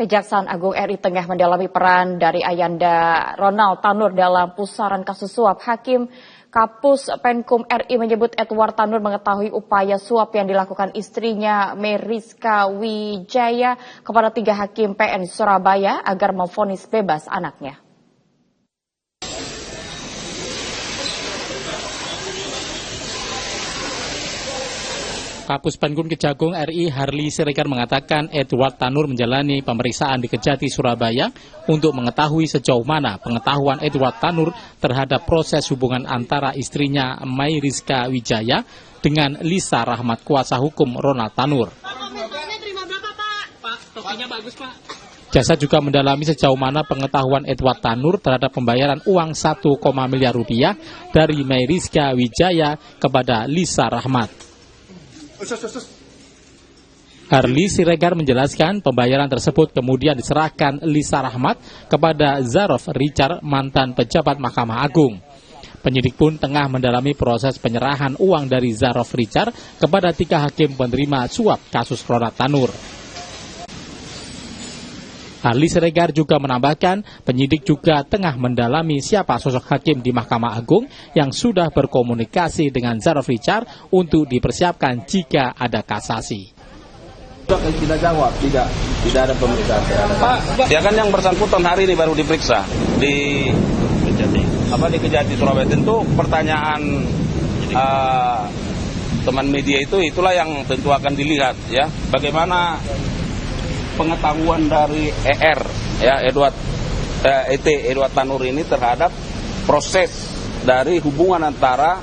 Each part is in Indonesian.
Kejaksaan Agung RI tengah mendalami peran dari Ayanda Ronald Tanur dalam pusaran kasus suap. Hakim Kapus Penkum RI menyebut Edward Tanur mengetahui upaya suap yang dilakukan istrinya Meriska Wijaya kepada 3 hakim PN Surabaya agar memvonis bebas anaknya. Kapus Penkum Kejagung RI Harli Siregar mengatakan Edward Tanur menjalani pemeriksaan di Kejati Surabaya untuk mengetahui sejauh mana pengetahuan Edward Tanur terhadap proses hubungan antara istrinya Meriska Wijaya dengan Lisa Rahmat kuasa hukum Ronald Tanur. Jaksa juga mendalami sejauh mana pengetahuan Edward Tanur terhadap pembayaran uang 1, miliar rupiah dari Meriska Wijaya kepada Lisa Rahmat. Harli Siregar menjelaskan pembayaran tersebut kemudian diserahkan Lisa Rahmat kepada Zarof Richard, mantan pejabat Mahkamah Agung. Penyidik pun tengah mendalami proses penyerahan uang dari Zarof Richard kepada 3 hakim penerima suap kasus Ronald Tanur. Harli Siregar juga menambahkan penyidik juga tengah mendalami siapa sosok hakim di Mahkamah Agung yang sudah berkomunikasi dengan Zarof Richard untuk dipersiapkan jika ada kasasi. Tidak jawab, tidak ada pemeriksaan. Pak, ya kan yang bersangkutan hari ini baru diperiksa di Kejati Surabaya. Tentu pertanyaan teman media itulah yang tentu akan dilihat ya. Bagaimana pengetahuan dari Edward Tanur ini terhadap proses dari hubungan antara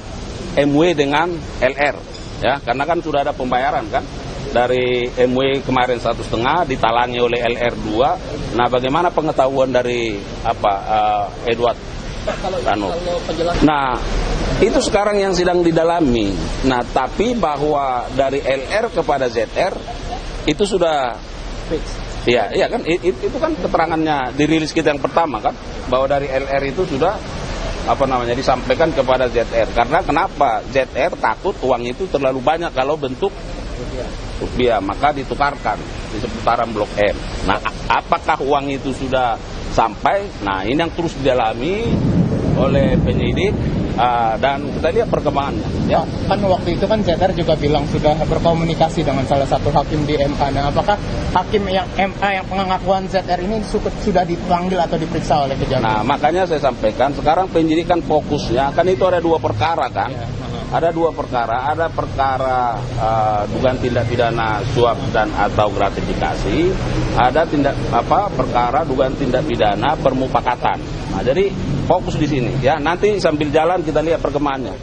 MW dengan LR ya, karena kan sudah ada pembayaran kan dari MW kemarin 1,5 ditalangi oleh LR 2. Nah, bagaimana pengetahuan dari Edward Tanur? Nah, itu sekarang yang sedang didalami. Nah, tapi bahwa dari LR kepada ZR itu sudah iya kan, itu kan keterangannya dirilis kita yang pertama kan, bahwa dari LR itu sudah disampaikan kepada ZR. Karena kenapa? ZR takut uang itu terlalu banyak kalau bentuk rupiah, maka ditukarkan di seputaran Blok M. Nah, apakah uang itu sudah sampai? Nah, ini yang terus didalami oleh penyidik. Dan kita lihat perkembangannya. Ya, kan waktu itu kan ZR juga bilang sudah berkomunikasi dengan salah satu hakim di MA. Nah, apakah hakim yang MA yang pengakuan ZR ini sudah dipanggil atau diperiksa oleh Kejaksaan? Nah, makanya saya sampaikan sekarang penyidikan fokusnya kan itu ada 2 perkara kan. Ya, ada 2 perkara, ada perkara dugaan tindak pidana suap dan atau gratifikasi, ada perkara dugaan tindak pidana permufakatan. Nah, jadi fokus di sini ya. Nanti sambil jalan kita lihat perkembangannya.